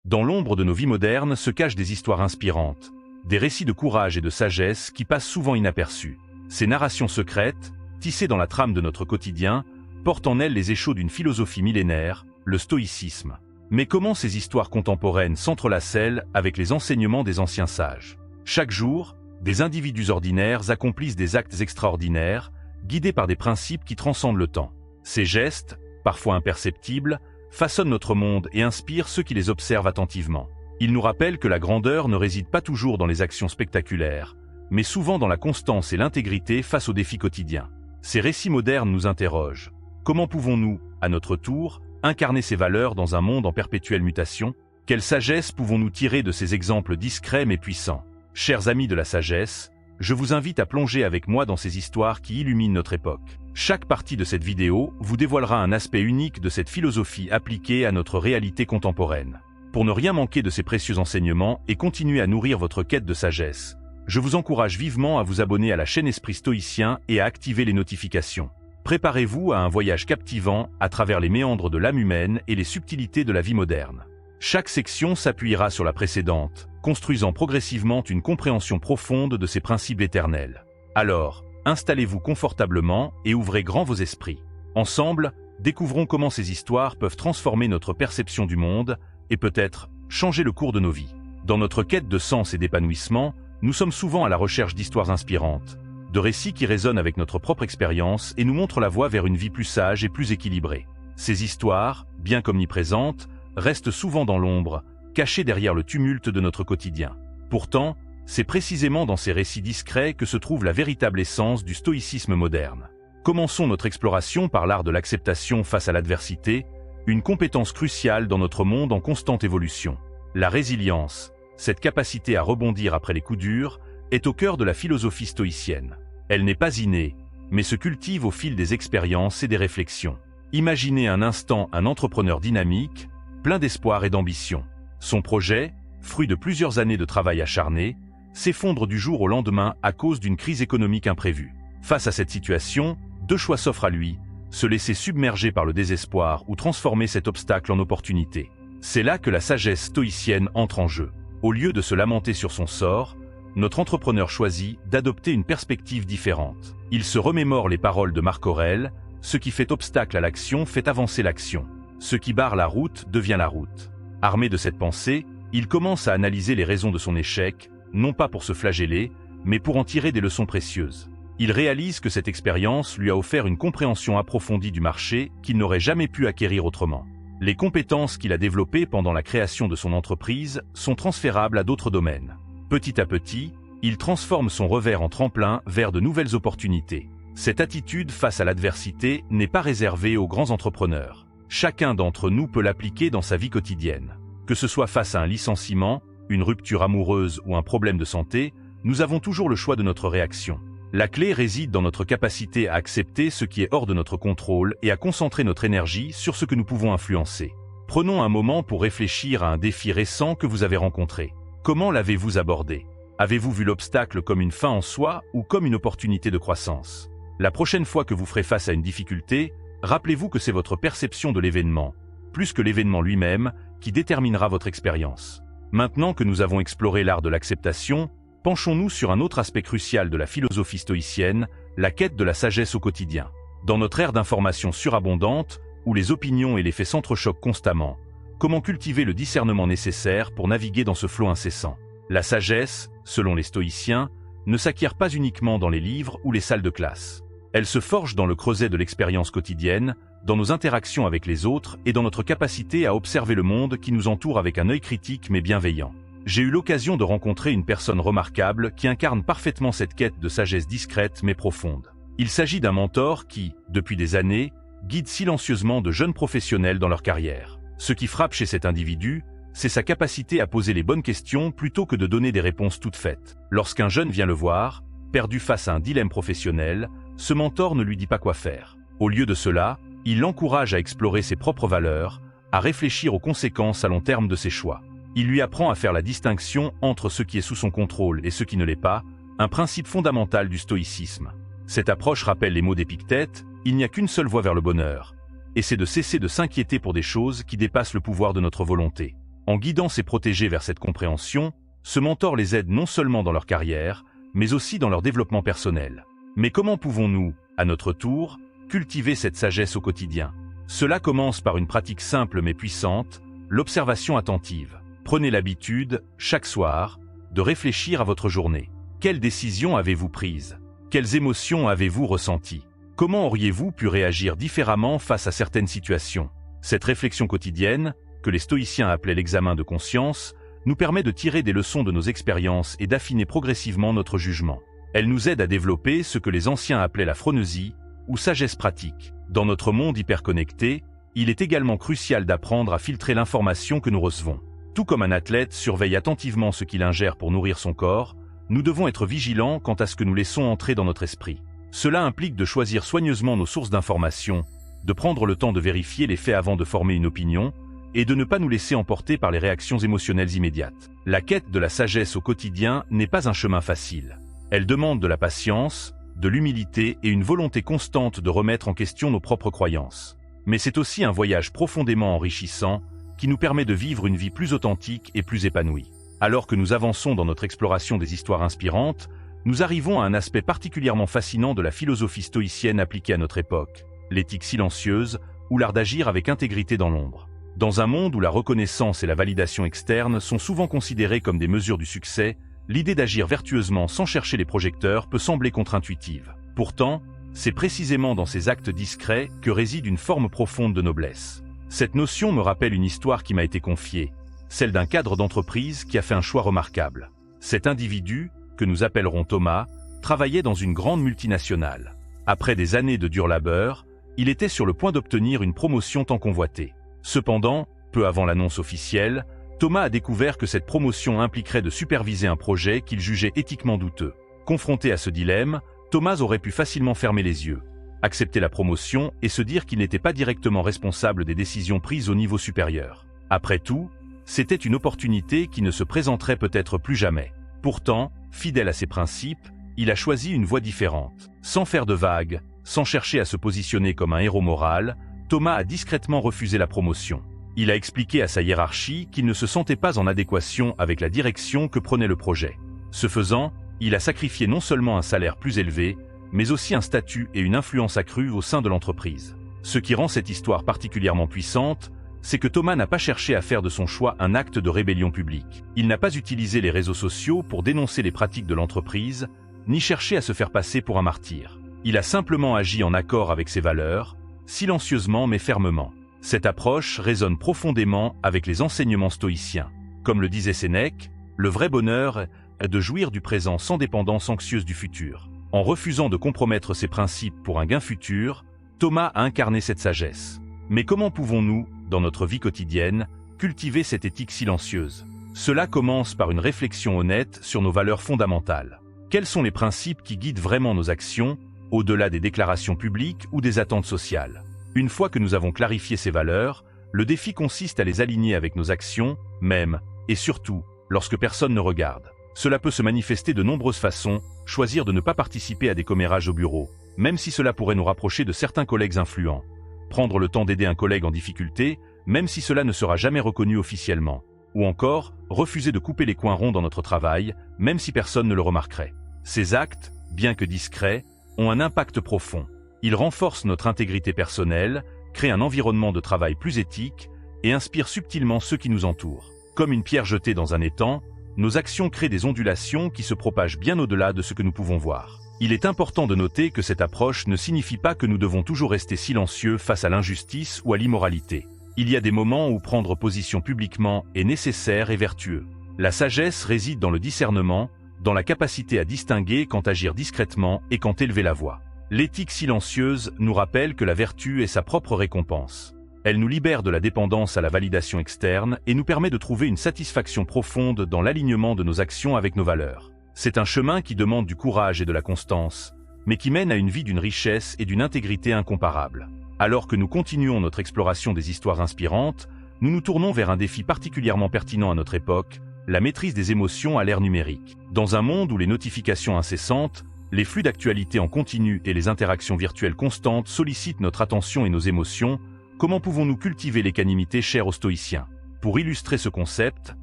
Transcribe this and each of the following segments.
Dans l'ombre de nos vies modernes se cachent des histoires inspirantes, des récits de courage et de sagesse qui passent souvent inaperçus. Ces narrations secrètes, tissées dans la trame de notre quotidien, portent en elles les échos d'une philosophie millénaire, le stoïcisme. Mais comment ces histoires contemporaines s'entrelacent-elles avec les enseignements des anciens sages? Chaque jour, des individus ordinaires accomplissent des actes extraordinaires, guidés par des principes qui transcendent le temps. Ces gestes, parfois imperceptibles, façonnent notre monde et inspirent ceux qui les observent attentivement. Ils nous rappellent que la grandeur ne réside pas toujours dans les actions spectaculaires, mais souvent dans la constance et l'intégrité face aux défis quotidiens. Ces récits modernes nous interrogent. Comment pouvons-nous, à notre tour, incarner ces valeurs dans un monde en perpétuelle mutation? Quelle sagesse pouvons-nous tirer de ces exemples discrets mais puissants? Chers amis de la sagesse, je vous invite à plonger avec moi dans ces histoires qui illuminent notre époque. Chaque partie de cette vidéo vous dévoilera un aspect unique de cette philosophie appliquée à notre réalité contemporaine. Pour ne rien manquer de ces précieux enseignements et continuer à nourrir votre quête de sagesse, je vous encourage vivement à vous abonner à la chaîne Esprit Stoïcien et à activer les notifications. Préparez-vous à un voyage captivant à travers les méandres de l'âme humaine et les subtilités de la vie moderne. Chaque section s'appuiera sur la précédente, construisant progressivement une compréhension profonde de ces principes éternels. Alors, installez-vous confortablement et ouvrez grand vos esprits. Ensemble, découvrons comment ces histoires peuvent transformer notre perception du monde et peut-être changer le cours de nos vies. Dans notre quête de sens et d'épanouissement, nous sommes souvent à la recherche d'histoires inspirantes, de récits qui résonnent avec notre propre expérience et nous montrent la voie vers une vie plus sage et plus équilibrée. Ces histoires, bien qu'omniprésentes, restent souvent dans l'ombre, cachées derrière le tumulte de notre quotidien. Pourtant, c'est précisément dans ces récits discrets que se trouve la véritable essence du stoïcisme moderne. Commençons notre exploration par l'art de l'acceptation face à l'adversité, une compétence cruciale dans notre monde en constante évolution. La résilience, cette capacité à rebondir après les coups durs, est au cœur de la philosophie stoïcienne. Elle n'est pas innée, mais se cultive au fil des expériences et des réflexions. Imaginez un instant un entrepreneur dynamique, plein d'espoir et d'ambition. Son projet, fruit de plusieurs années de travail acharné, s'effondre du jour au lendemain à cause d'une crise économique imprévue. Face à cette situation, deux choix s'offrent à lui, se laisser submerger par le désespoir ou transformer cet obstacle en opportunité. C'est là que la sagesse stoïcienne entre en jeu. Au lieu de se lamenter sur son sort, notre entrepreneur choisit d'adopter une perspective différente. Il se remémore les paroles de Marc Aurèle, « Ce qui fait obstacle à l'action fait avancer l'action. Ce qui barre la route devient la route ». Armé de cette pensée, il commence à analyser les raisons de son échec, non pas pour se flageller, mais pour en tirer des leçons précieuses. Il réalise que cette expérience lui a offert une compréhension approfondie du marché qu'il n'aurait jamais pu acquérir autrement. Les compétences qu'il a développées pendant la création de son entreprise sont transférables à d'autres domaines. Petit à petit, il transforme son revers en tremplin vers de nouvelles opportunités. Cette attitude face à l'adversité n'est pas réservée aux grands entrepreneurs. Chacun d'entre nous peut l'appliquer dans sa vie quotidienne. Que ce soit face à un licenciement, une rupture amoureuse ou un problème de santé, nous avons toujours le choix de notre réaction. La clé réside dans notre capacité à accepter ce qui est hors de notre contrôle et à concentrer notre énergie sur ce que nous pouvons influencer. Prenons un moment pour réfléchir à un défi récent que vous avez rencontré. Comment l'avez-vous abordé? Avez-vous vu l'obstacle comme une fin en soi ou comme une opportunité de croissance? La prochaine fois que vous ferez face à une difficulté, rappelez-vous que c'est votre perception de l'événement, plus que l'événement lui-même, qui déterminera votre expérience. Maintenant que nous avons exploré l'art de l'acceptation, penchons-nous sur un autre aspect crucial de la philosophie stoïcienne, la quête de la sagesse au quotidien. Dans notre ère d'information surabondante, où les opinions et les faits s'entrechoquent constamment, comment cultiver le discernement nécessaire pour naviguer dans ce flot incessant? La sagesse, selon les stoïciens, ne s'acquiert pas uniquement dans les livres ou les salles de classe. Elle se forge dans le creuset de l'expérience quotidienne, dans nos interactions avec les autres et dans notre capacité à observer le monde qui nous entoure avec un œil critique mais bienveillant. J'ai eu l'occasion de rencontrer une personne remarquable qui incarne parfaitement cette quête de sagesse discrète mais profonde. Il s'agit d'un mentor qui, depuis des années, guide silencieusement de jeunes professionnels dans leur carrière. Ce qui frappe chez cet individu, c'est sa capacité à poser les bonnes questions plutôt que de donner des réponses toutes faites. Lorsqu'un jeune vient le voir, perdu face à un dilemme professionnel, ce mentor ne lui dit pas quoi faire. Au lieu de cela, il l'encourage à explorer ses propres valeurs, à réfléchir aux conséquences à long terme de ses choix. Il lui apprend à faire la distinction entre ce qui est sous son contrôle et ce qui ne l'est pas, un principe fondamental du stoïcisme. Cette approche rappelle les mots d'Épictète, « Il n'y a qu'une seule voie vers le bonheur », et c'est de cesser de s'inquiéter pour des choses qui dépassent le pouvoir de notre volonté. En guidant ces protégés vers cette compréhension, ce mentor les aide non seulement dans leur carrière, mais aussi dans leur développement personnel. Mais comment pouvons-nous, à notre tour, cultiver cette sagesse au quotidien? Cela commence par une pratique simple mais puissante, l'observation attentive. Prenez l'habitude, chaque soir, de réfléchir à votre journée. Quelles décisions avez-vous prises? Quelles émotions avez-vous ressenties? Comment auriez-vous pu réagir différemment face à certaines situations? Cette réflexion quotidienne, que les stoïciens appelaient l'examen de conscience, nous permet de tirer des leçons de nos expériences et d'affiner progressivement notre jugement. Elle nous aide à développer ce que les anciens appelaient la phroneusie, ou sagesse pratique. Dans notre monde hyperconnecté, il est également crucial d'apprendre à filtrer l'information que nous recevons. Tout comme un athlète surveille attentivement ce qu'il ingère pour nourrir son corps, nous devons être vigilants quant à ce que nous laissons entrer dans notre esprit. Cela implique de choisir soigneusement nos sources d'informations, de prendre le temps de vérifier les faits avant de former une opinion, et de ne pas nous laisser emporter par les réactions émotionnelles immédiates. La quête de la sagesse au quotidien n'est pas un chemin facile. Elle demande de la patience, de l'humilité et une volonté constante de remettre en question nos propres croyances. Mais c'est aussi un voyage profondément enrichissant qui nous permet de vivre une vie plus authentique et plus épanouie. Alors que nous avançons dans notre exploration des histoires inspirantes, nous arrivons à un aspect particulièrement fascinant de la philosophie stoïcienne appliquée à notre époque, l'éthique silencieuse ou l'art d'agir avec intégrité dans l'ombre. Dans un monde où la reconnaissance et la validation externe sont souvent considérées comme des mesures du succès, l'idée d'agir vertueusement sans chercher les projecteurs peut sembler contre-intuitive. Pourtant, c'est précisément dans ces actes discrets que réside une forme profonde de noblesse. Cette notion me rappelle une histoire qui m'a été confiée, celle d'un cadre d'entreprise qui a fait un choix remarquable. Cet individu, que nous appellerons Thomas, travaillait dans une grande multinationale. Après des années de dur labeur, il était sur le point d'obtenir une promotion tant convoitée. Cependant, peu avant l'annonce officielle, Thomas a découvert que cette promotion impliquerait de superviser un projet qu'il jugeait éthiquement douteux. Confronté à ce dilemme, Thomas aurait pu facilement fermer les yeux, accepter la promotion et se dire qu'il n'était pas directement responsable des décisions prises au niveau supérieur. Après tout, c'était une opportunité qui ne se présenterait peut-être plus jamais. Pourtant, fidèle à ses principes, il a choisi une voie différente. Sans faire de vagues, sans chercher à se positionner comme un héros moral, Thomas a discrètement refusé la promotion. Il a expliqué à sa hiérarchie qu'il ne se sentait pas en adéquation avec la direction que prenait le projet. Ce faisant, il a sacrifié non seulement un salaire plus élevé, mais aussi un statut et une influence accrue au sein de l'entreprise. Ce qui rend cette histoire particulièrement puissante, c'est que Thomas n'a pas cherché à faire de son choix un acte de rébellion publique. Il n'a pas utilisé les réseaux sociaux pour dénoncer les pratiques de l'entreprise, ni cherché à se faire passer pour un martyr. Il a simplement agi en accord avec ses valeurs, silencieusement mais fermement. Cette approche résonne profondément avec les enseignements stoïciens. Comme le disait Sénèque, le vrai bonheur est de jouir du présent sans dépendance anxieuse du futur. En refusant de compromettre ses principes pour un gain futur, Thomas a incarné cette sagesse. Mais comment pouvons-nous, dans notre vie quotidienne, cultiver cette éthique silencieuse? Cela commence par une réflexion honnête sur nos valeurs fondamentales. Quels sont les principes qui guident vraiment nos actions, au-delà des déclarations publiques ou des attentes sociales? Une fois que nous avons clarifié ces valeurs, le défi consiste à les aligner avec nos actions, même, et surtout, lorsque personne ne regarde. Cela peut se manifester de nombreuses façons, choisir de ne pas participer à des commérages au bureau, même si cela pourrait nous rapprocher de certains collègues influents. Prendre le temps d'aider un collègue en difficulté, même si cela ne sera jamais reconnu officiellement. Ou encore, refuser de couper les coins ronds dans notre travail, même si personne ne le remarquerait. Ces actes, bien que discrets, ont un impact profond. Ils renforcent notre intégrité personnelle, créent un environnement de travail plus éthique et inspirent subtilement ceux qui nous entourent. Comme une pierre jetée dans un étang, nos actions créent des ondulations qui se propagent bien au-delà de ce que nous pouvons voir. Il est important de noter que cette approche ne signifie pas que nous devons toujours rester silencieux face à l'injustice ou à l'immoralité. Il y a des moments où prendre position publiquement est nécessaire et vertueux. La sagesse réside dans le discernement, dans la capacité à distinguer quand agir discrètement et quand élever la voix. L'éthique silencieuse nous rappelle que la vertu est sa propre récompense. Elle nous libère de la dépendance à la validation externe et nous permet de trouver une satisfaction profonde dans l'alignement de nos actions avec nos valeurs. C'est un chemin qui demande du courage et de la constance, mais qui mène à une vie d'une richesse et d'une intégrité incomparables. Alors que nous continuons notre exploration des histoires inspirantes, nous nous tournons vers un défi particulièrement pertinent à notre époque, la maîtrise des émotions à l'ère numérique. Dans un monde où les notifications incessantes, les flux d'actualité en continu et les interactions virtuelles constantes sollicitent notre attention et nos émotions, comment pouvons-nous cultiver l'équanimité chère aux stoïciens? Pour illustrer ce concept,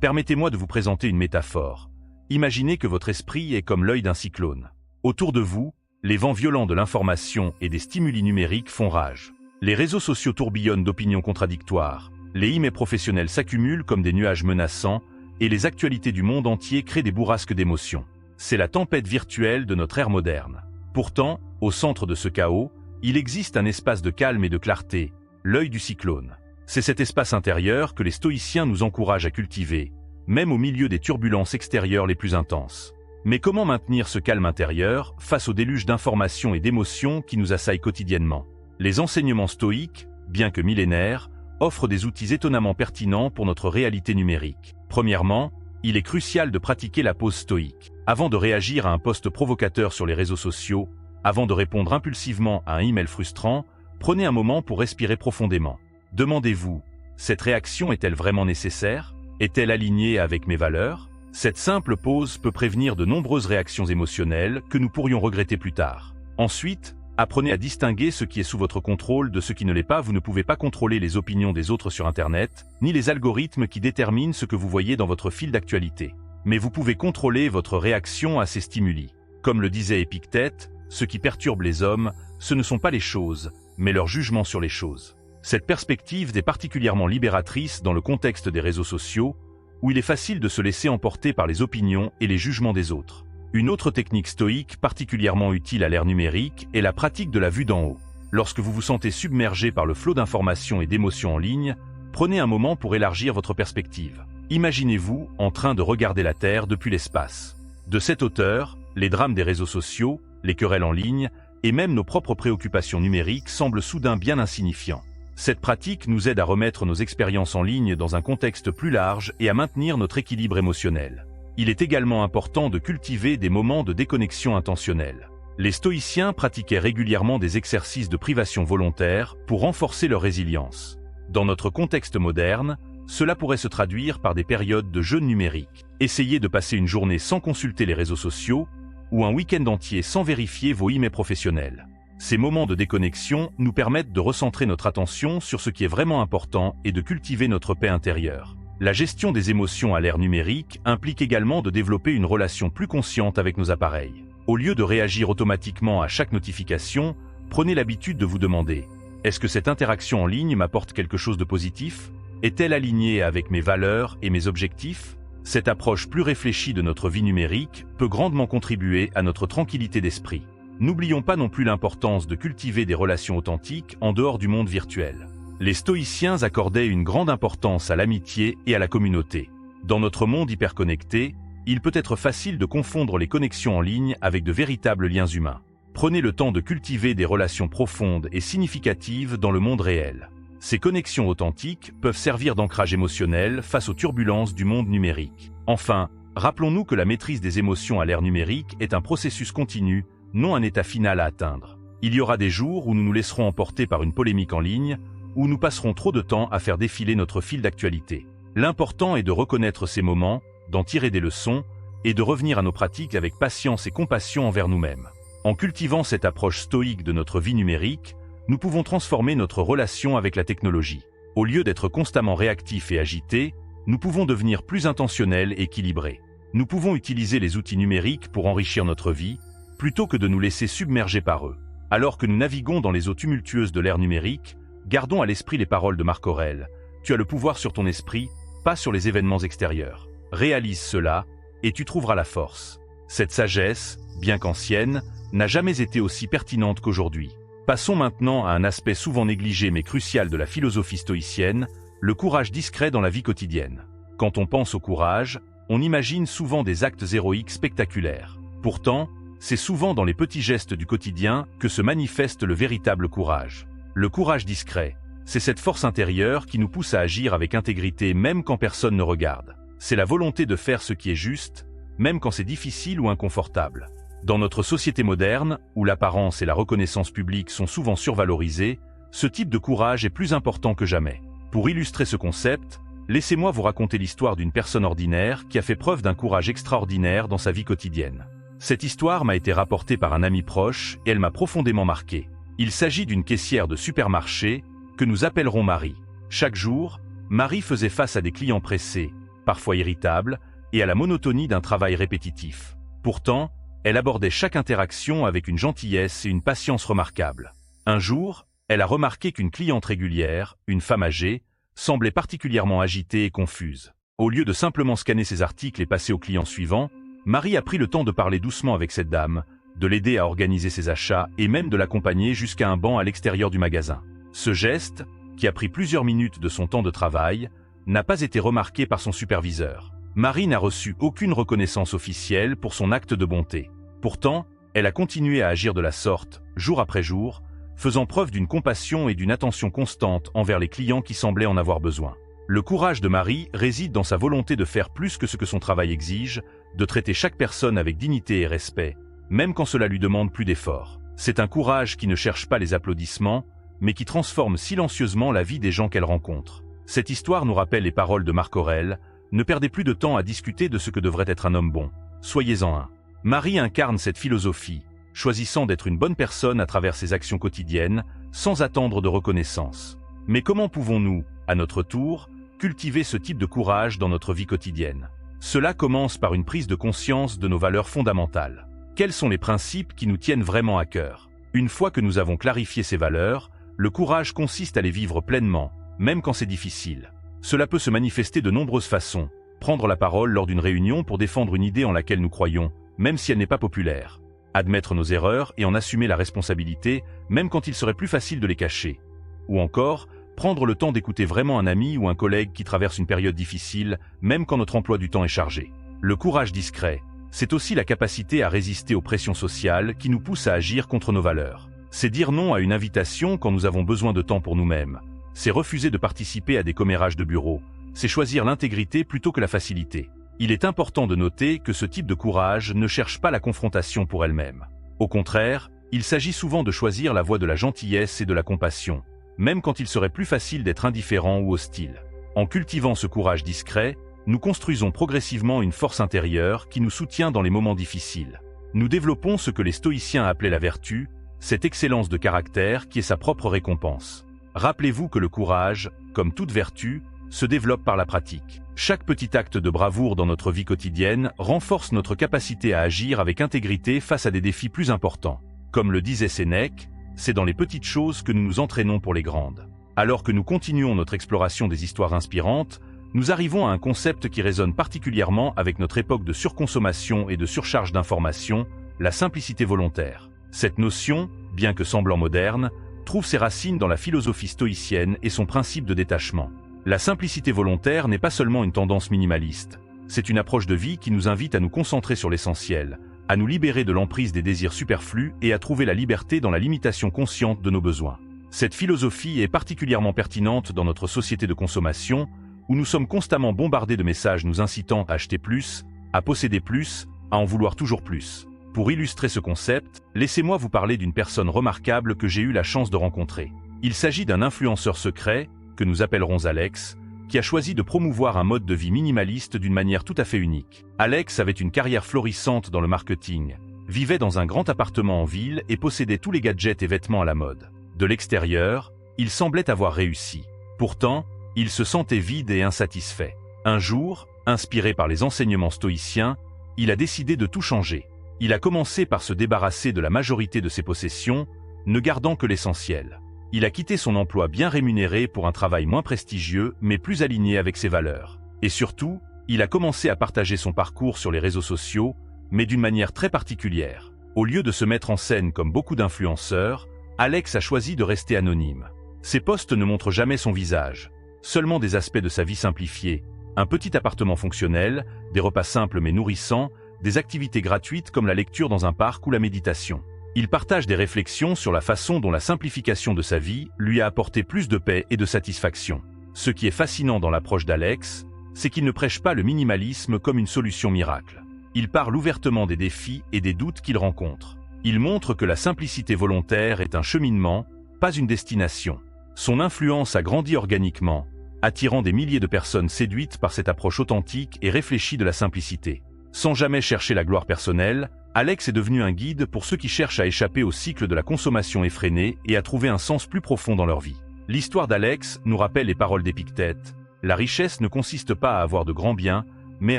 permettez-moi de vous présenter une métaphore. Imaginez que votre esprit est comme l'œil d'un cyclone. Autour de vous, les vents violents de l'information et des stimuli numériques font rage. Les réseaux sociaux tourbillonnent d'opinions contradictoires, les emails professionnels s'accumulent comme des nuages menaçants, et les actualités du monde entier créent des bourrasques d'émotions. C'est la tempête virtuelle de notre ère moderne. Pourtant, au centre de ce chaos, il existe un espace de calme et de clarté, l'œil du cyclone. C'est cet espace intérieur que les stoïciens nous encouragent à cultiver, même au milieu des turbulences extérieures les plus intenses. Mais comment maintenir ce calme intérieur face au déluge d'informations et d'émotions qui nous assaillent quotidiennement? Les enseignements stoïques, bien que millénaires, offrent des outils étonnamment pertinents pour notre réalité numérique. Premièrement, il est crucial de pratiquer la pause stoïque. Avant de réagir à un post provocateur sur les réseaux sociaux, avant de répondre impulsivement à un email frustrant, prenez un moment pour respirer profondément. Demandez-vous, cette réaction est-elle vraiment nécessaire? Est-elle alignée avec mes valeurs? Cette simple pause peut prévenir de nombreuses réactions émotionnelles que nous pourrions regretter plus tard. Ensuite, apprenez à distinguer ce qui est sous votre contrôle de ce qui ne l'est pas. Vous ne pouvez pas contrôler les opinions des autres sur Internet, ni les algorithmes qui déterminent ce que vous voyez dans votre fil d'actualité. Mais vous pouvez contrôler votre réaction à ces stimuli. Comme le disait Épictète, ce qui perturbe les hommes, ce ne sont pas les choses, mais leur jugement sur les choses. Cette perspective est particulièrement libératrice dans le contexte des réseaux sociaux, où il est facile de se laisser emporter par les opinions et les jugements des autres. Une autre technique stoïque particulièrement utile à l'ère numérique est la pratique de la vue d'en haut. Lorsque vous vous sentez submergé par le flot d'informations et d'émotions en ligne, prenez un moment pour élargir votre perspective. Imaginez-vous en train de regarder la Terre depuis l'espace. De cette hauteur, les drames des réseaux sociaux, les querelles en ligne, et même nos propres préoccupations numériques semblent soudain bien insignifiants. Cette pratique nous aide à remettre nos expériences en ligne dans un contexte plus large et à maintenir notre équilibre émotionnel. Il est également important de cultiver des moments de déconnexion intentionnelle. Les stoïciens pratiquaient régulièrement des exercices de privation volontaire pour renforcer leur résilience. Dans notre contexte moderne, cela pourrait se traduire par des périodes de jeûne numérique. Essayez de passer une journée sans consulter les réseaux sociaux ou un week-end entier sans vérifier vos emails professionnels. Ces moments de déconnexion nous permettent de recentrer notre attention sur ce qui est vraiment important et de cultiver notre paix intérieure. La gestion des émotions à l'ère numérique implique également de développer une relation plus consciente avec nos appareils. Au lieu de réagir automatiquement à chaque notification, prenez l'habitude de vous demander « Est-ce que cette interaction en ligne m'apporte quelque chose de positif? Est-elle alignée avec mes valeurs et mes objectifs ?» Cette approche plus réfléchie de notre vie numérique peut grandement contribuer à notre tranquillité d'esprit. N'oublions pas non plus l'importance de cultiver des relations authentiques en dehors du monde virtuel. Les stoïciens accordaient une grande importance à l'amitié et à la communauté. Dans notre monde hyperconnecté, il peut être facile de confondre les connexions en ligne avec de véritables liens humains. Prenez le temps de cultiver des relations profondes et significatives dans le monde réel. Ces connexions authentiques peuvent servir d'ancrage émotionnel face aux turbulences du monde numérique. Enfin, rappelons-nous que la maîtrise des émotions à l'ère numérique est un processus continu, non un état final à atteindre. Il y aura des jours où nous nous laisserons emporter par une polémique en ligne, où nous passerons trop de temps à faire défiler notre fil d'actualité. L'important est de reconnaître ces moments, d'en tirer des leçons, et de revenir à nos pratiques avec patience et compassion envers nous-mêmes. En cultivant cette approche stoïque de notre vie numérique, nous pouvons transformer notre relation avec la technologie. Au lieu d'être constamment réactifs et agités, nous pouvons devenir plus intentionnels et équilibrés. Nous pouvons utiliser les outils numériques pour enrichir notre vie, plutôt que de nous laisser submerger par eux. Alors que nous naviguons dans les eaux tumultueuses de l'ère numérique, gardons à l'esprit les paroles de Marc Aurèle. Tu as le pouvoir sur ton esprit, pas sur les événements extérieurs. Réalise cela, et tu trouveras la force. Cette sagesse, bien qu'ancienne, n'a jamais été aussi pertinente qu'aujourd'hui. Passons maintenant à un aspect souvent négligé mais crucial de la philosophie stoïcienne, le courage discret dans la vie quotidienne. Quand on pense au courage, on imagine souvent des actes héroïques spectaculaires. Pourtant, c'est souvent dans les petits gestes du quotidien que se manifeste le véritable courage. Le courage discret, c'est cette force intérieure qui nous pousse à agir avec intégrité même quand personne ne regarde. C'est la volonté de faire ce qui est juste, même quand c'est difficile ou inconfortable. Dans notre société moderne, où l'apparence et la reconnaissance publique sont souvent survalorisées, ce type de courage est plus important que jamais. Pour illustrer ce concept, laissez-moi vous raconter l'histoire d'une personne ordinaire qui a fait preuve d'un courage extraordinaire dans sa vie quotidienne. Cette histoire m'a été rapportée par un ami proche et elle m'a profondément marqué. Il s'agit d'une caissière de supermarché que nous appellerons Marie. Chaque jour, Marie faisait face à des clients pressés, parfois irritables, et à la monotonie d'un travail répétitif. Pourtant, elle abordait chaque interaction avec une gentillesse et une patience remarquables. Un jour, elle a remarqué qu'une cliente régulière, une femme âgée, semblait particulièrement agitée et confuse. Au lieu de simplement scanner ses articles et passer au client suivant, Marie a pris le temps de parler doucement avec cette dame, de l'aider à organiser ses achats et même de l'accompagner jusqu'à un banc à l'extérieur du magasin. Ce geste, qui a pris plusieurs minutes de son temps de travail, n'a pas été remarqué par son superviseur. Marie n'a reçu aucune reconnaissance officielle pour son acte de bonté. Pourtant, elle a continué à agir de la sorte, jour après jour, faisant preuve d'une compassion et d'une attention constante envers les clients qui semblaient en avoir besoin. Le courage de Marie réside dans sa volonté de faire plus que ce que son travail exige, de traiter chaque personne avec dignité et respect, même quand cela lui demande plus d'efforts. C'est un courage qui ne cherche pas les applaudissements, mais qui transforme silencieusement la vie des gens qu'elle rencontre. Cette histoire nous rappelle les paroles de Marc Aurèle: « Ne perdez plus de temps à discuter de ce que devrait être un homme bon. Soyez-en un. » Marie incarne cette philosophie, choisissant d'être une bonne personne à travers ses actions quotidiennes, sans attendre de reconnaissance. Mais comment pouvons-nous, à notre tour, cultiver ce type de courage dans notre vie quotidienne? Cela commence par une prise de conscience de nos valeurs fondamentales. Quels sont les principes qui nous tiennent vraiment à cœur? Une fois que nous avons clarifié ces valeurs, le courage consiste à les vivre pleinement, même quand c'est difficile. Cela peut se manifester de nombreuses façons. Prendre la parole lors d'une réunion pour défendre une idée en laquelle nous croyons, même si elle n'est pas populaire. Admettre nos erreurs et en assumer la responsabilité, même quand il serait plus facile de les cacher. Ou encore, prendre le temps d'écouter vraiment un ami ou un collègue qui traverse une période difficile, même quand notre emploi du temps est chargé. Le courage discret, c'est aussi la capacité à résister aux pressions sociales qui nous poussent à agir contre nos valeurs. C'est dire non à une invitation quand nous avons besoin de temps pour nous-mêmes. C'est refuser de participer à des commérages de bureau. C'est choisir l'intégrité plutôt que la facilité. Il est important de noter que ce type de courage ne cherche pas la confrontation pour elle-même. Au contraire, il s'agit souvent de choisir la voie de la gentillesse et de la compassion, même quand il serait plus facile d'être indifférent ou hostile. En cultivant ce courage discret, nous construisons progressivement une force intérieure qui nous soutient dans les moments difficiles. Nous développons ce que les stoïciens appelaient la vertu, cette excellence de caractère qui est sa propre récompense. Rappelez-vous que le courage, comme toute vertu, se développe par la pratique. Chaque petit acte de bravoure dans notre vie quotidienne renforce notre capacité à agir avec intégrité face à des défis plus importants. Comme le disait Sénèque, c'est dans les petites choses que nous nous entraînons pour les grandes. Alors que nous continuons notre exploration des histoires inspirantes, nous arrivons à un concept qui résonne particulièrement avec notre époque de surconsommation et de surcharge d'informations, la simplicité volontaire. Cette notion, bien que semblant moderne, trouve ses racines dans la philosophie stoïcienne et son principe de détachement. La simplicité volontaire n'est pas seulement une tendance minimaliste, c'est une approche de vie qui nous invite à nous concentrer sur l'essentiel, à nous libérer de l'emprise des désirs superflus et à trouver la liberté dans la limitation consciente de nos besoins. Cette philosophie est particulièrement pertinente dans notre société de consommation, où nous sommes constamment bombardés de messages nous incitant à acheter plus, à posséder plus, à en vouloir toujours plus. Pour illustrer ce concept, laissez-moi vous parler d'une personne remarquable que j'ai eu la chance de rencontrer. Il s'agit d'un influenceur secret, que nous appellerons Alex, qui a choisi de promouvoir un mode de vie minimaliste d'une manière tout à fait unique. Alex avait une carrière florissante dans le marketing, vivait dans un grand appartement en ville et possédait tous les gadgets et vêtements à la mode. De l'extérieur, il semblait avoir réussi. Pourtant, il se sentait vide et insatisfait. Un jour, inspiré par les enseignements stoïciens, il a décidé de tout changer. Il a commencé par se débarrasser de la majorité de ses possessions, ne gardant que l'essentiel. Il a quitté son emploi bien rémunéré pour un travail moins prestigieux, mais plus aligné avec ses valeurs. Et surtout, il a commencé à partager son parcours sur les réseaux sociaux, mais d'une manière très particulière. Au lieu de se mettre en scène comme beaucoup d'influenceurs, Alex a choisi de rester anonyme. Ses posts ne montrent jamais son visage, seulement des aspects de sa vie simplifiée, un petit appartement fonctionnel, des repas simples mais nourrissants, des activités gratuites comme la lecture dans un parc ou la méditation. Il partage des réflexions sur la façon dont la simplification de sa vie lui a apporté plus de paix et de satisfaction. Ce qui est fascinant dans l'approche d'Alex, c'est qu'il ne prêche pas le minimalisme comme une solution miracle. Il parle ouvertement des défis et des doutes qu'il rencontre. Il montre que la simplicité volontaire est un cheminement, pas une destination. Son influence a grandi organiquement, attirant des milliers de personnes séduites par cette approche authentique et réfléchie de la simplicité. Sans jamais chercher la gloire personnelle, Alex est devenu un guide pour ceux qui cherchent à échapper au cycle de la consommation effrénée et à trouver un sens plus profond dans leur vie. L'histoire d'Alex nous rappelle les paroles d'Épictète. La richesse ne consiste pas à avoir de grands biens, mais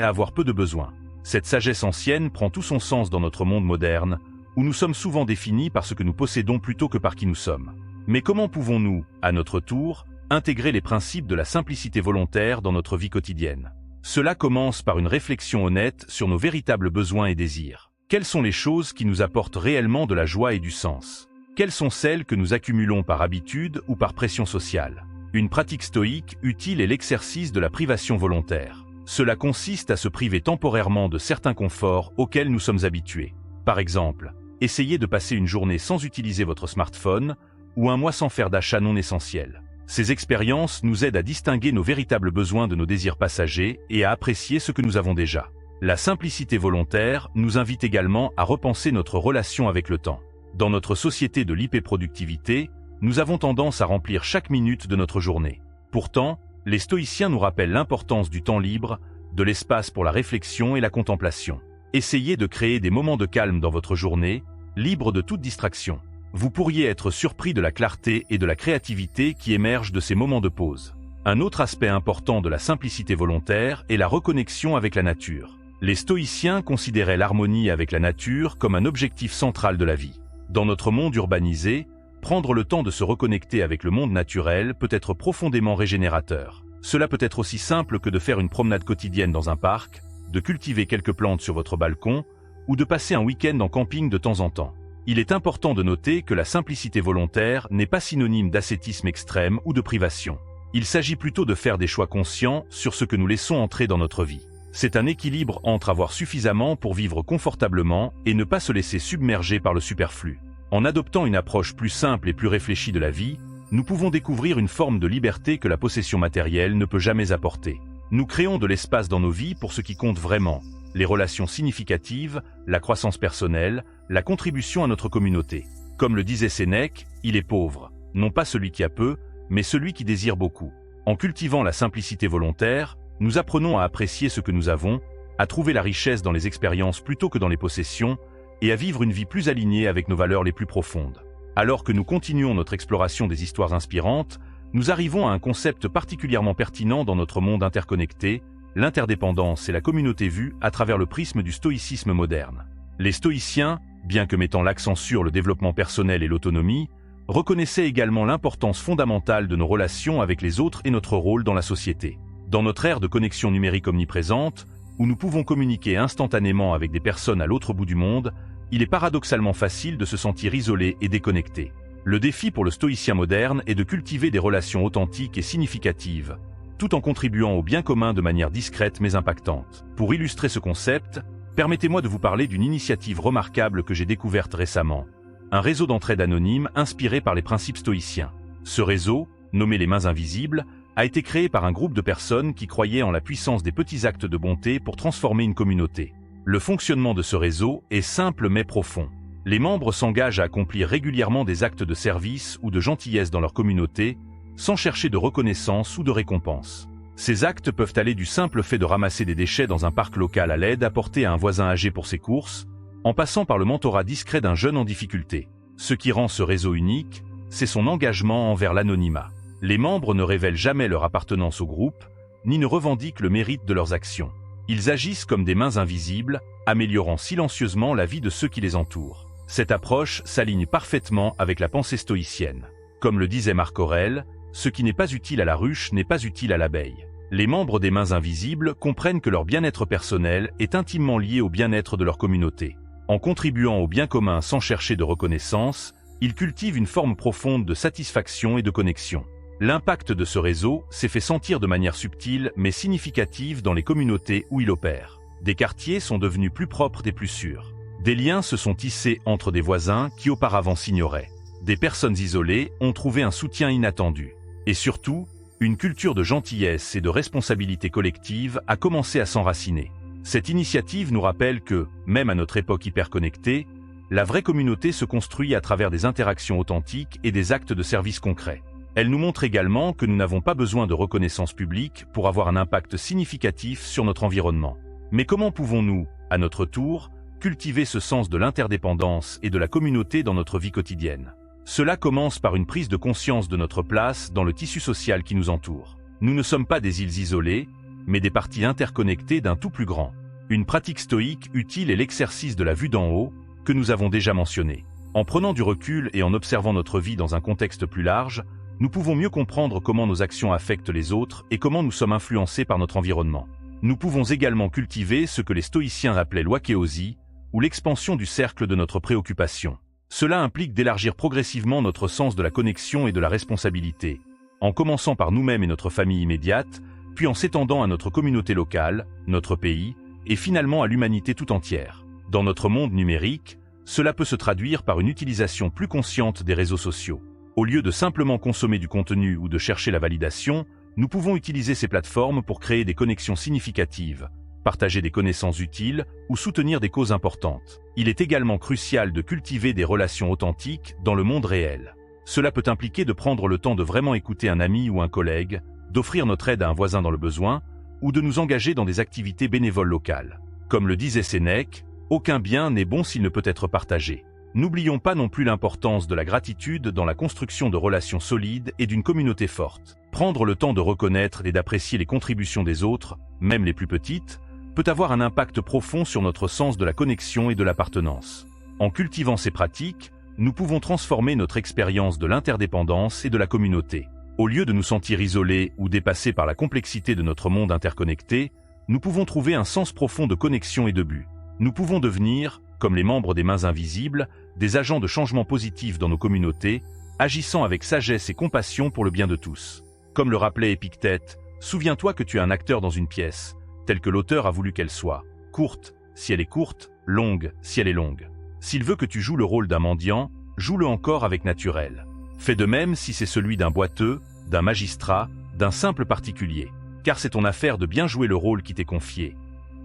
à avoir peu de besoins. Cette sagesse ancienne prend tout son sens dans notre monde moderne, où nous sommes souvent définis par ce que nous possédons plutôt que par qui nous sommes. Mais comment pouvons-nous, à notre tour, intégrer les principes de la simplicité volontaire dans notre vie quotidienne? Cela commence par une réflexion honnête sur nos véritables besoins et désirs. Quelles sont les choses qui nous apportent réellement de la joie et du sens? Quelles sont celles que nous accumulons par habitude ou par pression sociale? Une pratique stoïque utile est l'exercice de la privation volontaire. Cela consiste à se priver temporairement de certains conforts auxquels nous sommes habitués. Par exemple, essayez de passer une journée sans utiliser votre smartphone ou un mois sans faire d'achats non essentiels. Ces expériences nous aident à distinguer nos véritables besoins de nos désirs passagers et à apprécier ce que nous avons déjà. La simplicité volontaire nous invite également à repenser notre relation avec le temps. Dans notre société de l'hyperproductivité, nous avons tendance à remplir chaque minute de notre journée. Pourtant, les stoïciens nous rappellent l'importance du temps libre, de l'espace pour la réflexion et la contemplation. Essayez de créer des moments de calme dans votre journée, libres de toute distraction. Vous pourriez être surpris de la clarté et de la créativité qui émergent de ces moments de pause. Un autre aspect important de la simplicité volontaire est la reconnexion avec la nature. Les stoïciens considéraient l'harmonie avec la nature comme un objectif central de la vie. Dans notre monde urbanisé, prendre le temps de se reconnecter avec le monde naturel peut être profondément régénérateur. Cela peut être aussi simple que de faire une promenade quotidienne dans un parc, de cultiver quelques plantes sur votre balcon, ou de passer un week-end en camping de temps en temps. Il est important de noter que la simplicité volontaire n'est pas synonyme d'ascétisme extrême ou de privation. Il s'agit plutôt de faire des choix conscients sur ce que nous laissons entrer dans notre vie. C'est un équilibre entre avoir suffisamment pour vivre confortablement et ne pas se laisser submerger par le superflu. En adoptant une approche plus simple et plus réfléchie de la vie, nous pouvons découvrir une forme de liberté que la possession matérielle ne peut jamais apporter. Nous créons de l'espace dans nos vies pour ce qui compte vraiment, les relations significatives, la croissance personnelle, la contribution à notre communauté. Comme le disait Sénèque, il est pauvre, non pas celui qui a peu, mais celui qui désire beaucoup. En cultivant la simplicité volontaire, nous apprenons à apprécier ce que nous avons, à trouver la richesse dans les expériences plutôt que dans les possessions, et à vivre une vie plus alignée avec nos valeurs les plus profondes. Alors que nous continuons notre exploration des histoires inspirantes, nous arrivons à un concept particulièrement pertinent dans notre monde interconnecté, l'interdépendance et la communauté vue à travers le prisme du stoïcisme moderne. Les stoïciens, bien que mettant l'accent sur le développement personnel et l'autonomie, reconnaissaient également l'importance fondamentale de nos relations avec les autres et notre rôle dans la société. Dans notre ère de connexion numérique omniprésente, où nous pouvons communiquer instantanément avec des personnes à l'autre bout du monde, il est paradoxalement facile de se sentir isolé et déconnecté. Le défi pour le stoïcien moderne est de cultiver des relations authentiques et significatives, tout en contribuant au bien commun de manière discrète mais impactante. Pour illustrer ce concept, permettez-moi de vous parler d'une initiative remarquable que j'ai découverte récemment, un réseau d'entraide anonyme inspiré par les principes stoïciens. Ce réseau, nommé les Mains Invisibles, a été créé par un groupe de personnes qui croyaient en la puissance des petits actes de bonté pour transformer une communauté. Le fonctionnement de ce réseau est simple mais profond. Les membres s'engagent à accomplir régulièrement des actes de service ou de gentillesse dans leur communauté, sans chercher de reconnaissance ou de récompense. Ces actes peuvent aller du simple fait de ramasser des déchets dans un parc local à l'aide apportée à un voisin âgé pour ses courses, en passant par le mentorat discret d'un jeune en difficulté. Ce qui rend ce réseau unique, c'est son engagement envers l'anonymat. Les membres ne révèlent jamais leur appartenance au groupe, ni ne revendiquent le mérite de leurs actions. Ils agissent comme des mains invisibles, améliorant silencieusement la vie de ceux qui les entourent. Cette approche s'aligne parfaitement avec la pensée stoïcienne. Comme le disait Marc Aurèle, ce qui n'est pas utile à la ruche n'est pas utile à l'abeille. Les membres des Mains Invisibles comprennent que leur bien-être personnel est intimement lié au bien-être de leur communauté. En contribuant au bien commun sans chercher de reconnaissance, ils cultivent une forme profonde de satisfaction et de connexion. L'impact de ce réseau s'est fait sentir de manière subtile mais significative dans les communautés où il opère. Des quartiers sont devenus plus propres et plus sûrs. Des liens se sont tissés entre des voisins qui auparavant s'ignoraient. Des personnes isolées ont trouvé un soutien inattendu. Et surtout, une culture de gentillesse et de responsabilité collective a commencé à s'enraciner. Cette initiative nous rappelle que, même à notre époque hyperconnectée, la vraie communauté se construit à travers des interactions authentiques et des actes de service concrets. Elle nous montre également que nous n'avons pas besoin de reconnaissance publique pour avoir un impact significatif sur notre environnement. Mais comment pouvons-nous, à notre tour, cultiver ce sens de l'interdépendance et de la communauté dans notre vie quotidienne? Cela commence par une prise de conscience de notre place dans le tissu social qui nous entoure. Nous ne sommes pas des îles isolées, mais des parties interconnectées d'un tout plus grand. Une pratique stoïque utile est l'exercice de la vue d'en haut, que nous avons déjà mentionné. En prenant du recul et en observant notre vie dans un contexte plus large, nous pouvons mieux comprendre comment nos actions affectent les autres et comment nous sommes influencés par notre environnement. Nous pouvons également cultiver ce que les stoïciens appelaient l'oikéosie, ou l'expansion du cercle de notre préoccupation. Cela implique d'élargir progressivement notre sens de la connexion et de la responsabilité, en commençant par nous-mêmes et notre famille immédiate, puis en s'étendant à notre communauté locale, notre pays, et finalement à l'humanité tout entière. Dans notre monde numérique, cela peut se traduire par une utilisation plus consciente des réseaux sociaux. Au lieu de simplement consommer du contenu ou de chercher la validation, nous pouvons utiliser ces plateformes pour créer des connexions significatives, partager des connaissances utiles ou soutenir des causes importantes. Il est également crucial de cultiver des relations authentiques dans le monde réel. Cela peut impliquer de prendre le temps de vraiment écouter un ami ou un collègue, d'offrir notre aide à un voisin dans le besoin, ou de nous engager dans des activités bénévoles locales. Comme le disait Sénèque, aucun bien n'est bon s'il ne peut être partagé. N'oublions pas non plus l'importance de la gratitude dans la construction de relations solides et d'une communauté forte. Prendre le temps de reconnaître et d'apprécier les contributions des autres, même les plus petites, peut avoir un impact profond sur notre sens de la connexion et de l'appartenance. En cultivant ces pratiques, nous pouvons transformer notre expérience de l'interdépendance et de la communauté. Au lieu de nous sentir isolés ou dépassés par la complexité de notre monde interconnecté, nous pouvons trouver un sens profond de connexion et de but. Nous pouvons devenir, comme les membres des mains invisibles, des agents de changement positif dans nos communautés, agissant avec sagesse et compassion pour le bien de tous. Comme le rappelait Épictète, souviens-toi que tu es un acteur dans une pièce, telle que l'auteur a voulu qu'elle soit, courte, si elle est courte, longue, si elle est longue. S'il veut que tu joues le rôle d'un mendiant, joue-le encore avec naturel. Fais de même si c'est celui d'un boiteux, d'un magistrat, d'un simple particulier. Car c'est ton affaire de bien jouer le rôle qui t'est confié.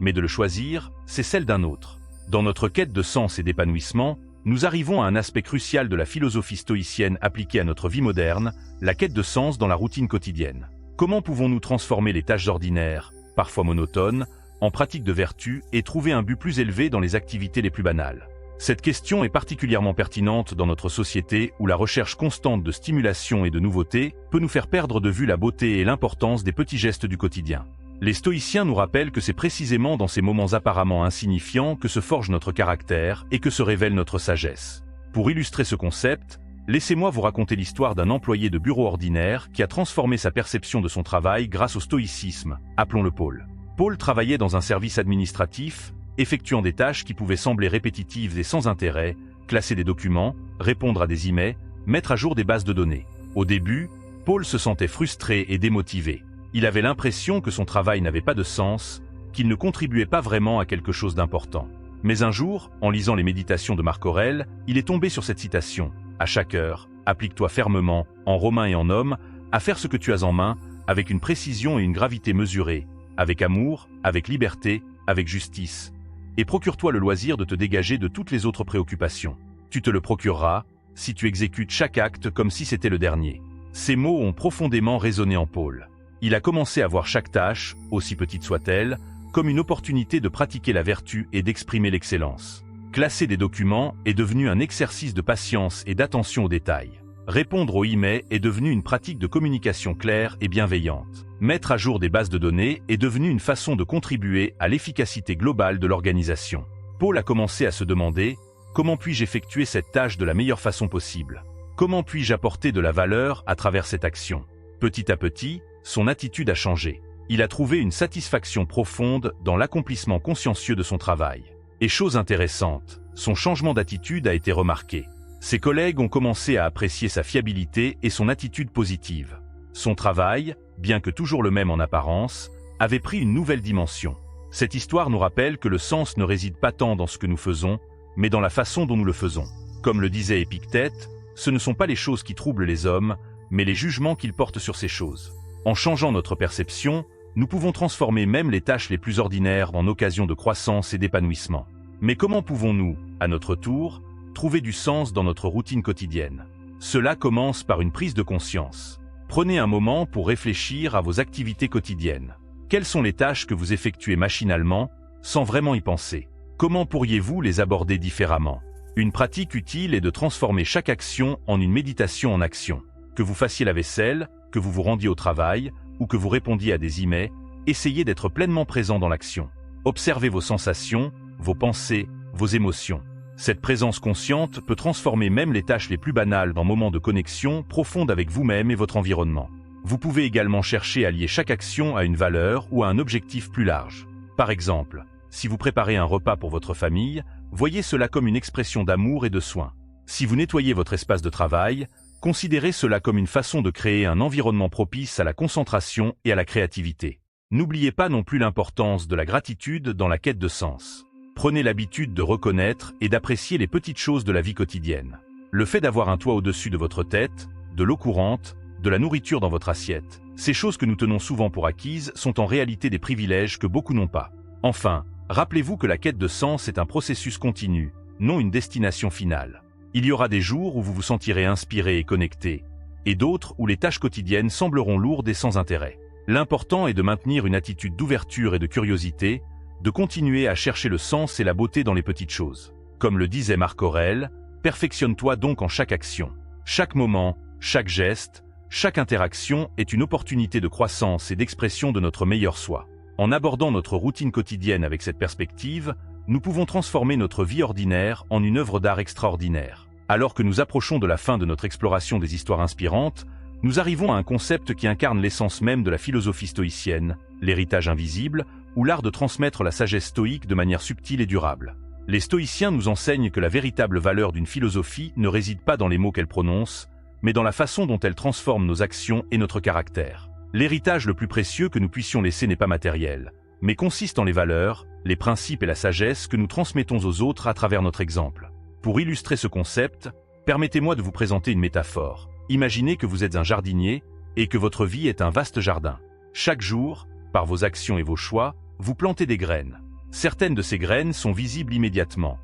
Mais de le choisir, c'est celle d'un autre. Dans notre quête de sens et d'épanouissement, nous arrivons à un aspect crucial de la philosophie stoïcienne appliquée à notre vie moderne, la quête de sens dans la routine quotidienne. Comment pouvons-nous transformer les tâches ordinaires, parfois monotones, en pratiques de vertu et trouver un but plus élevé dans les activités les plus banales? Cette question est particulièrement pertinente dans notre société où la recherche constante de stimulation et de nouveautés peut nous faire perdre de vue la beauté et l'importance des petits gestes du quotidien. Les stoïciens nous rappellent que c'est précisément dans ces moments apparemment insignifiants que se forge notre caractère et que se révèle notre sagesse. Pour illustrer ce concept, laissez-moi vous raconter l'histoire d'un employé de bureau ordinaire qui a transformé sa perception de son travail grâce au stoïcisme, appelons-le Paul. Paul travaillait dans un service administratif, effectuant des tâches qui pouvaient sembler répétitives et sans intérêt, classer des documents, répondre à des emails, mettre à jour des bases de données. Au début, Paul se sentait frustré et démotivé. Il avait l'impression que son travail n'avait pas de sens, qu'il ne contribuait pas vraiment à quelque chose d'important. Mais un jour, en lisant les méditations de Marc Aurèle, il est tombé sur cette citation. « À chaque heure, applique-toi fermement, en romain et en homme, à faire ce que tu as en main, avec une précision et une gravité mesurées, avec amour, avec liberté, avec justice. Et procure-toi le loisir de te dégager de toutes les autres préoccupations. Tu te le procureras, si tu exécutes chaque acte comme si c'était le dernier. » Ces mots ont profondément résonné en Paul. Il a commencé à voir chaque tâche, aussi petite soit-elle, comme une opportunité de pratiquer la vertu et d'exprimer l'excellence. Classer des documents est devenu un exercice de patience et d'attention aux détails. Répondre aux emails est devenu une pratique de communication claire et bienveillante. Mettre à jour des bases de données est devenu une façon de contribuer à l'efficacité globale de l'organisation. Paul a commencé à se demander « Comment puis-je effectuer cette tâche de la meilleure façon possible ? Comment puis-je apporter de la valeur à travers cette action ?» Petit à petit, son attitude a changé. Il a trouvé une satisfaction profonde dans l'accomplissement consciencieux de son travail. Et chose intéressante, son changement d'attitude a été remarqué. Ses collègues ont commencé à apprécier sa fiabilité et son attitude positive. Son travail, bien que toujours le même en apparence, avait pris une nouvelle dimension. Cette histoire nous rappelle que le sens ne réside pas tant dans ce que nous faisons, mais dans la façon dont nous le faisons. Comme le disait Épictète, ce ne sont pas les choses qui troublent les hommes, mais les jugements qu'ils portent sur ces choses. En changeant notre perception, nous pouvons transformer même les tâches les plus ordinaires en occasions de croissance et d'épanouissement. Mais comment pouvons-nous, à notre tour, trouver du sens dans notre routine quotidienne? Cela commence par une prise de conscience. Prenez un moment pour réfléchir à vos activités quotidiennes. Quelles sont les tâches que vous effectuez machinalement, sans vraiment y penser? Comment pourriez-vous les aborder différemment? Une pratique utile est de transformer chaque action en une méditation en action. Que vous fassiez la vaisselle, que vous vous rendiez au travail, ou que vous répondiez à des emails, essayez d'être pleinement présent dans l'action. Observez vos sensations, vos pensées, vos émotions. Cette présence consciente peut transformer même les tâches les plus banales en moments de connexion profonde avec vous-même et votre environnement. Vous pouvez également chercher à lier chaque action à une valeur ou à un objectif plus large. Par exemple, si vous préparez un repas pour votre famille, voyez cela comme une expression d'amour et de soin. Si vous nettoyez votre espace de travail, considérez cela comme une façon de créer un environnement propice à la concentration et à la créativité. N'oubliez pas non plus l'importance de la gratitude dans la quête de sens. Prenez l'habitude de reconnaître et d'apprécier les petites choses de la vie quotidienne. Le fait d'avoir un toit au-dessus de votre tête, de l'eau courante, de la nourriture dans votre assiette, ces choses que nous tenons souvent pour acquises sont en réalité des privilèges que beaucoup n'ont pas. Enfin, rappelez-vous que la quête de sens est un processus continu, non une destination finale. Il y aura des jours où vous vous sentirez inspiré et connecté, et d'autres où les tâches quotidiennes sembleront lourdes et sans intérêt. L'important est de maintenir une attitude d'ouverture et de curiosité, de continuer à chercher le sens et la beauté dans les petites choses. Comme le disait Marc Aurèle, perfectionne-toi donc en chaque action. Chaque moment, chaque geste, chaque interaction est une opportunité de croissance et d'expression de notre meilleur soi. En abordant notre routine quotidienne avec cette perspective, nous pouvons transformer notre vie ordinaire en une œuvre d'art extraordinaire. Alors que nous approchons de la fin de notre exploration des histoires inspirantes, nous arrivons à un concept qui incarne l'essence même de la philosophie stoïcienne, l'héritage invisible, ou l'art de transmettre la sagesse stoïque de manière subtile et durable. Les stoïciens nous enseignent que la véritable valeur d'une philosophie ne réside pas dans les mots qu'elle prononce, mais dans la façon dont elle transforme nos actions et notre caractère. L'héritage le plus précieux que nous puissions laisser n'est pas matériel, mais consiste en les valeurs, les principes et la sagesse que nous transmettons aux autres à travers notre exemple. Pour illustrer ce concept, permettez-moi de vous présenter une métaphore. Imaginez que vous êtes un jardinier et que votre vie est un vaste jardin. Chaque jour, par vos actions et vos choix, vous plantez des graines. Certaines de ces graines sont visibles immédiatement.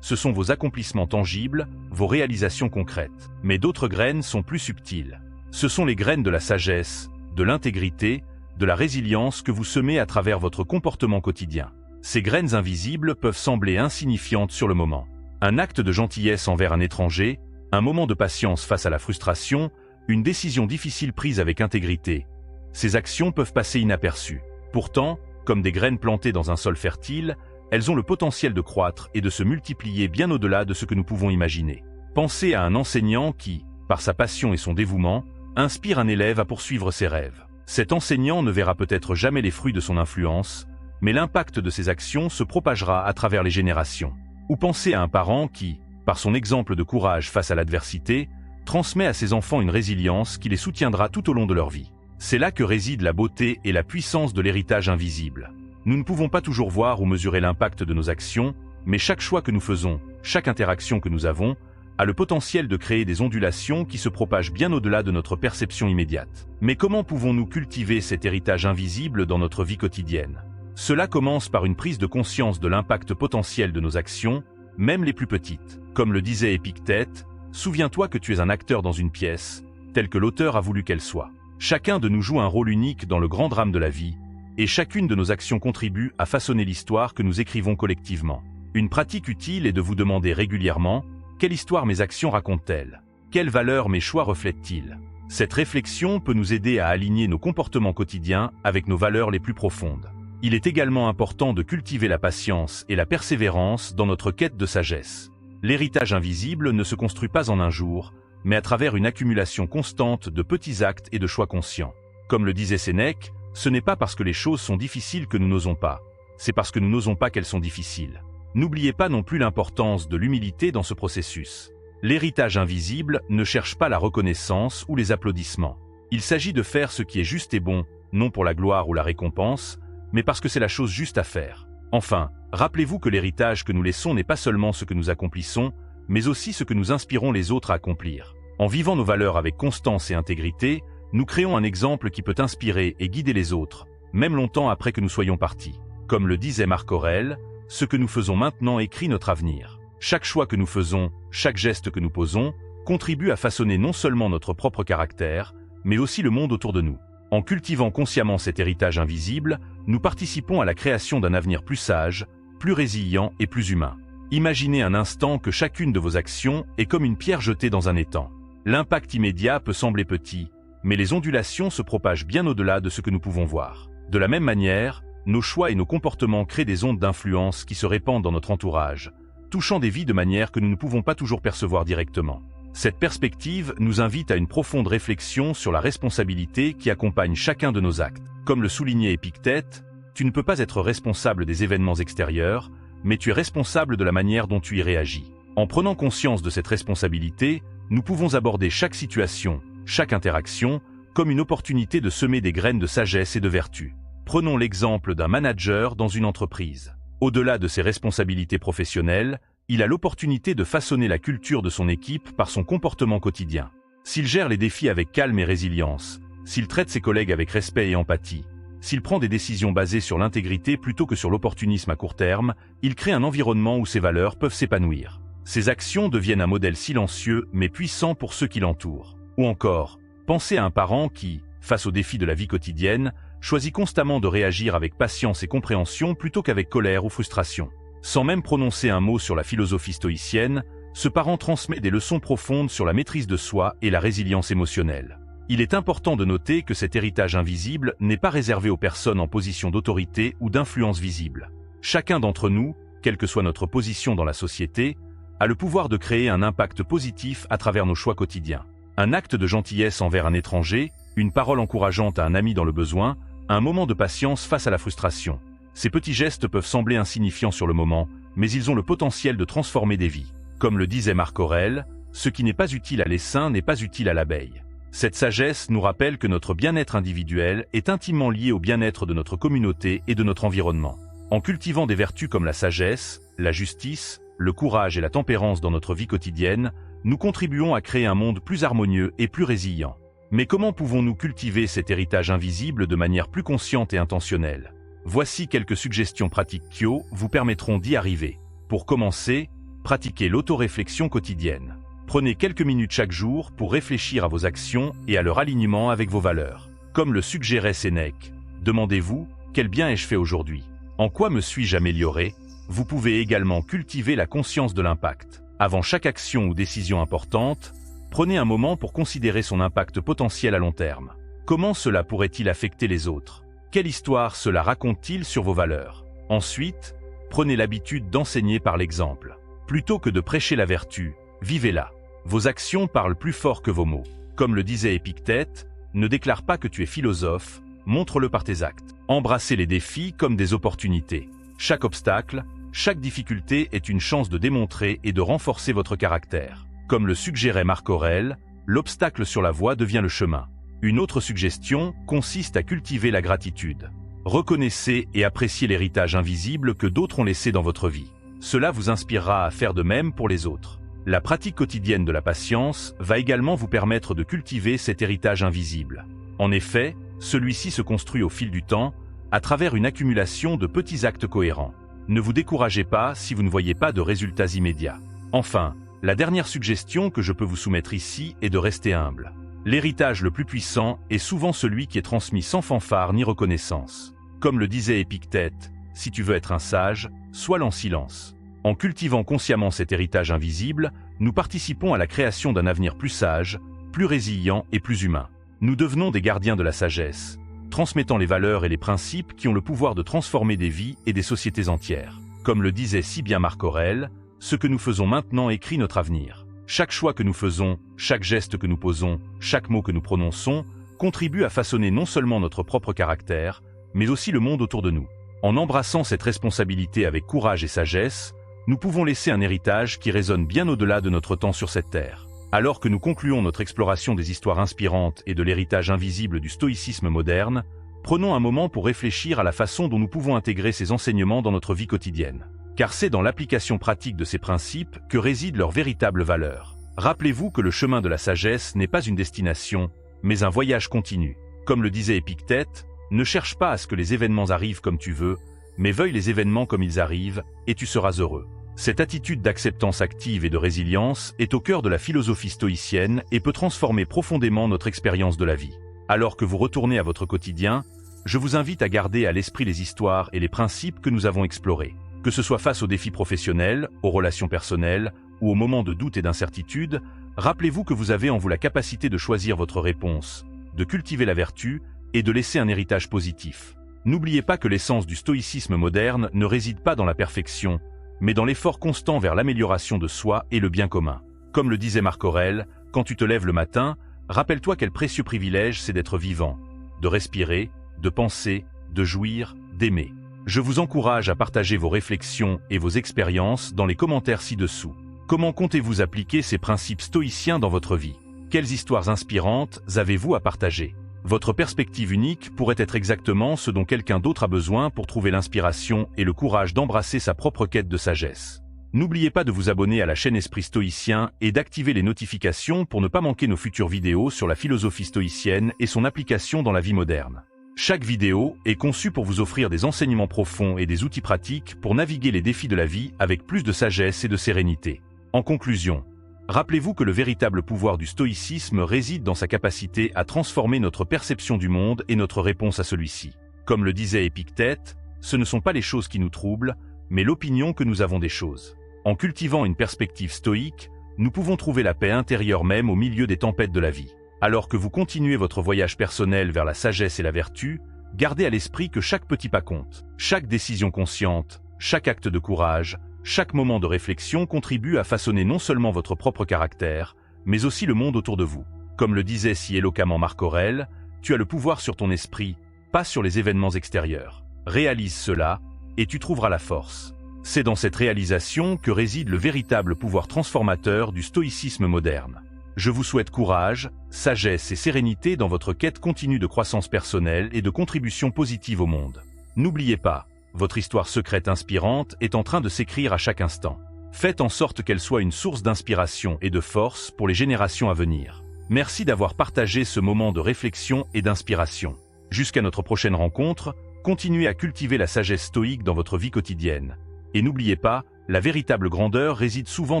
Ce sont vos accomplissements tangibles, vos réalisations concrètes. Mais d'autres graines sont plus subtiles. Ce sont les graines de la sagesse, de l'intégrité, de la résilience que vous semez à travers votre comportement quotidien. Ces graines invisibles peuvent sembler insignifiantes sur le moment. Un acte de gentillesse envers un étranger, un moment de patience face à la frustration, une décision difficile prise avec intégrité. Ces actions peuvent passer inaperçues. Pourtant, comme des graines plantées dans un sol fertile, elles ont le potentiel de croître et de se multiplier bien au-delà de ce que nous pouvons imaginer. Pensez à un enseignant qui, par sa passion et son dévouement, inspire un élève à poursuivre ses rêves. Cet enseignant ne verra peut-être jamais les fruits de son influence, mais l'impact de ses actions se propagera à travers les générations. Ou pensez à un parent qui, par son exemple de courage face à l'adversité, transmet à ses enfants une résilience qui les soutiendra tout au long de leur vie. C'est là que réside la beauté et la puissance de l'héritage invisible. Nous ne pouvons pas toujours voir ou mesurer l'impact de nos actions, mais chaque choix que nous faisons, chaque interaction que nous avons, a le potentiel de créer des ondulations qui se propagent bien au-delà de notre perception immédiate. Mais comment pouvons-nous cultiver cet héritage invisible dans notre vie quotidienne? Cela commence par une prise de conscience de l'impact potentiel de nos actions, même les plus petites. Comme le disait Épictète, souviens-toi que tu es un acteur dans une pièce, telle que l'auteur a voulu qu'elle soit. Chacun de nous joue un rôle unique dans le grand drame de la vie, et chacune de nos actions contribue à façonner l'histoire que nous écrivons collectivement. Une pratique utile est de vous demander régulièrement « Quelle histoire mes actions racontent-elles ? Quelles valeurs mes choix reflètent-ils » Cette réflexion peut nous aider à aligner nos comportements quotidiens avec nos valeurs les plus profondes. Il est également important de cultiver la patience et la persévérance dans notre quête de sagesse. L'héritage invisible ne se construit pas en un jour, mais à travers une accumulation constante de petits actes et de choix conscients. Comme le disait Sénèque, ce n'est pas parce que les choses sont difficiles que nous n'osons pas, c'est parce que nous n'osons pas qu'elles sont difficiles. N'oubliez pas non plus l'importance de l'humilité dans ce processus. L'héritage invisible ne cherche pas la reconnaissance ou les applaudissements. Il s'agit de faire ce qui est juste et bon, non pour la gloire ou la récompense, mais parce que c'est la chose juste à faire. Enfin, rappelez-vous que l'héritage que nous laissons n'est pas seulement ce que nous accomplissons, mais aussi ce que nous inspirons les autres à accomplir. En vivant nos valeurs avec constance et intégrité, nous créons un exemple qui peut inspirer et guider les autres, même longtemps après que nous soyons partis. Comme le disait Marc Aurèle, ce que nous faisons maintenant écrit notre avenir. Chaque choix que nous faisons, chaque geste que nous posons, contribue à façonner non seulement notre propre caractère, mais aussi le monde autour de nous. En cultivant consciemment cet héritage invisible, nous participons à la création d'un avenir plus sage, plus résilient et plus humain. Imaginez un instant que chacune de vos actions est comme une pierre jetée dans un étang. L'impact immédiat peut sembler petit, Mais les ondulations se propagent bien au-delà de ce que nous pouvons voir. De la même manière, nos choix et nos comportements créent des ondes d'influence qui se répandent dans notre entourage, touchant des vies de manière que nous ne pouvons pas toujours percevoir directement. Cette perspective nous invite à une profonde réflexion sur la responsabilité qui accompagne chacun de nos actes. Comme le soulignait Épictète, tu ne peux pas être responsable des événements extérieurs, mais tu es responsable de la manière dont tu y réagis. En prenant conscience de cette responsabilité, nous pouvons aborder chaque situation, chaque interaction, comme une opportunité de semer des graines de sagesse et de vertu. Prenons l'exemple d'un manager dans une entreprise. Au-delà de ses responsabilités professionnelles, il a l'opportunité de façonner la culture de son équipe par son comportement quotidien. S'il gère les défis avec calme et résilience, s'il traite ses collègues avec respect et empathie, s'il prend des décisions basées sur l'intégrité plutôt que sur l'opportunisme à court terme, il crée un environnement où ses valeurs peuvent s'épanouir. Ses actions deviennent un modèle silencieux mais puissant pour ceux qui l'entourent. Ou encore, pensez à un parent qui, face aux défis de la vie quotidienne, choisit constamment de réagir avec patience et compréhension plutôt qu'avec colère ou frustration. Sans même prononcer un mot sur la philosophie stoïcienne, ce parent transmet des leçons profondes sur la maîtrise de soi et la résilience émotionnelle. Il est important de noter que cet héritage invisible n'est pas réservé aux personnes en position d'autorité ou d'influence visible. Chacun d'entre nous, quelle que soit notre position dans la société, a le pouvoir de créer un impact positif à travers nos choix quotidiens. Un acte de gentillesse envers un étranger, une parole encourageante à un ami dans le besoin, un moment de patience face à la frustration. Ces petits gestes peuvent sembler insignifiants sur le moment, mais ils ont le potentiel de transformer des vies. Comme le disait Marc Aurèle, « Ce qui n'est pas utile à l'essaim n'est pas utile à l'abeille ». Cette sagesse nous rappelle que notre bien-être individuel est intimement lié au bien-être de notre communauté et de notre environnement. En cultivant des vertus comme la sagesse, la justice, le courage et la tempérance dans notre vie quotidienne, nous contribuons à créer un monde plus harmonieux et plus résilient. Mais comment pouvons-nous cultiver cet héritage invisible de manière plus consciente et intentionnelle ? Voici quelques suggestions pratiques qui vous permettront d'y arriver. Pour commencer, pratiquez l'autoréflexion quotidienne. Prenez quelques minutes chaque jour pour réfléchir à vos actions et à leur alignement avec vos valeurs. Comme le suggérait Sénèque, demandez-vous « Quel bien ai-je fait aujourd'hui ? En quoi me suis-je amélioré ?» Vous pouvez également cultiver la conscience de l'impact. Avant chaque action ou décision importante, prenez un moment pour considérer son impact potentiel à long terme. Comment cela pourrait-il affecter les autres ? Quelle histoire cela raconte-t-il sur vos valeurs ? Ensuite, prenez l'habitude d'enseigner par l'exemple. Plutôt que de prêcher la vertu, vivez-la. Vos actions parlent plus fort que vos mots. Comme le disait Épictète, ne déclare pas que tu es philosophe, montre-le par tes actes. Embrassez les défis comme des opportunités. Chaque obstacle, chaque difficulté est une chance de démontrer et de renforcer votre caractère. Comme le suggérait Marc Aurèle, l'obstacle sur la voie devient le chemin. Une autre suggestion consiste à cultiver la gratitude. Reconnaissez et appréciez l'héritage invisible que d'autres ont laissé dans votre vie. Cela vous inspirera à faire de même pour les autres. La pratique quotidienne de la patience va également vous permettre de cultiver cet héritage invisible. En effet, celui-ci se construit au fil du temps, à travers une accumulation de petits actes cohérents. Ne vous découragez pas si vous ne voyez pas de résultats immédiats. Enfin, la dernière suggestion que je peux vous soumettre ici est de rester humble. L'héritage le plus puissant est souvent celui qui est transmis sans fanfare ni reconnaissance. Comme le disait Épictète, si tu veux être un sage, sois-le en silence. En cultivant consciemment cet héritage invisible, nous participons à la création d'un avenir plus sage, plus résilient et plus humain. Nous devenons des gardiens de la sagesse, transmettant les valeurs et les principes qui ont le pouvoir de transformer des vies et des sociétés entières. Comme le disait si bien Marc Aurèle, ce que nous faisons maintenant écrit notre avenir. Chaque choix que nous faisons, chaque geste que nous posons, chaque mot que nous prononçons, contribue à façonner non seulement notre propre caractère, mais aussi le monde autour de nous. En embrassant cette responsabilité avec courage et sagesse, nous pouvons laisser un héritage qui résonne bien au-delà de notre temps sur cette terre. Alors que nous concluons notre exploration des histoires inspirantes et de l'héritage invisible du stoïcisme moderne, prenons un moment pour réfléchir à la façon dont nous pouvons intégrer ces enseignements dans notre vie quotidienne. Car c'est dans l'application pratique de ces principes que réside leur véritable valeur. Rappelez-vous que le chemin de la sagesse n'est pas une destination, mais un voyage continu. Comme le disait Épictète, ne cherche pas à ce que les événements arrivent comme tu veux, mais veuille les événements comme ils arrivent, et tu seras heureux. Cette attitude d'acceptance active et de résilience est au cœur de la philosophie stoïcienne et peut transformer profondément notre expérience de la vie. Alors que vous retournez à votre quotidien, je vous invite à garder à l'esprit les histoires et les principes que nous avons explorés. Que ce soit face aux défis professionnels, aux relations personnelles ou aux moments de doute et d'incertitude, rappelez-vous que vous avez en vous la capacité de choisir votre réponse, de cultiver la vertu et de laisser un héritage positif. N'oubliez pas que l'essence du stoïcisme moderne ne réside pas dans la perfection, mais dans l'effort constant vers l'amélioration de soi et le bien commun. Comme le disait Marc Aurèle, quand tu te lèves le matin, rappelle-toi quel précieux privilège c'est d'être vivant, de respirer, de penser, de jouir, d'aimer. Je vous encourage à partager vos réflexions et vos expériences dans les commentaires ci-dessous. Comment comptez-vous appliquer ces principes stoïciens dans votre vie? Quelles histoires inspirantes avez-vous à partager? Votre perspective unique pourrait être exactement ce dont quelqu'un d'autre a besoin pour trouver l'inspiration et le courage d'embrasser sa propre quête de sagesse. N'oubliez pas de vous abonner à la chaîne Esprit Stoïcien et d'activer les notifications pour ne pas manquer nos futures vidéos sur la philosophie stoïcienne et son application dans la vie moderne. Chaque vidéo est conçue pour vous offrir des enseignements profonds et des outils pratiques pour naviguer les défis de la vie avec plus de sagesse et de sérénité. En conclusion, rappelez-vous que le véritable pouvoir du stoïcisme réside dans sa capacité à transformer notre perception du monde et notre réponse à celui-ci. Comme le disait Épictète, ce ne sont pas les choses qui nous troublent, mais l'opinion que nous avons des choses. En cultivant une perspective stoïque, nous pouvons trouver la paix intérieure même au milieu des tempêtes de la vie. Alors que vous continuez votre voyage personnel vers la sagesse et la vertu, gardez à l'esprit que chaque petit pas compte. Chaque décision consciente, chaque acte de courage, chaque moment de réflexion contribue à façonner non seulement votre propre caractère, mais aussi le monde autour de vous. Comme le disait si éloquemment Marc Aurèle, tu as le pouvoir sur ton esprit, pas sur les événements extérieurs. Réalise cela, et tu trouveras la force. C'est dans cette réalisation que réside le véritable pouvoir transformateur du stoïcisme moderne. Je vous souhaite courage, sagesse et sérénité dans votre quête continue de croissance personnelle et de contribution positive au monde. N'oubliez pas, votre histoire secrète inspirante est en train de s'écrire à chaque instant. Faites en sorte qu'elle soit une source d'inspiration et de force pour les générations à venir. Merci d'avoir partagé ce moment de réflexion et d'inspiration. Jusqu'à notre prochaine rencontre, continuez à cultiver la sagesse stoïque dans votre vie quotidienne. Et n'oubliez pas, la véritable grandeur réside souvent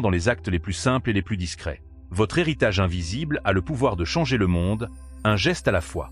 dans les actes les plus simples et les plus discrets. Votre héritage invisible a le pouvoir de changer le monde, un geste à la fois.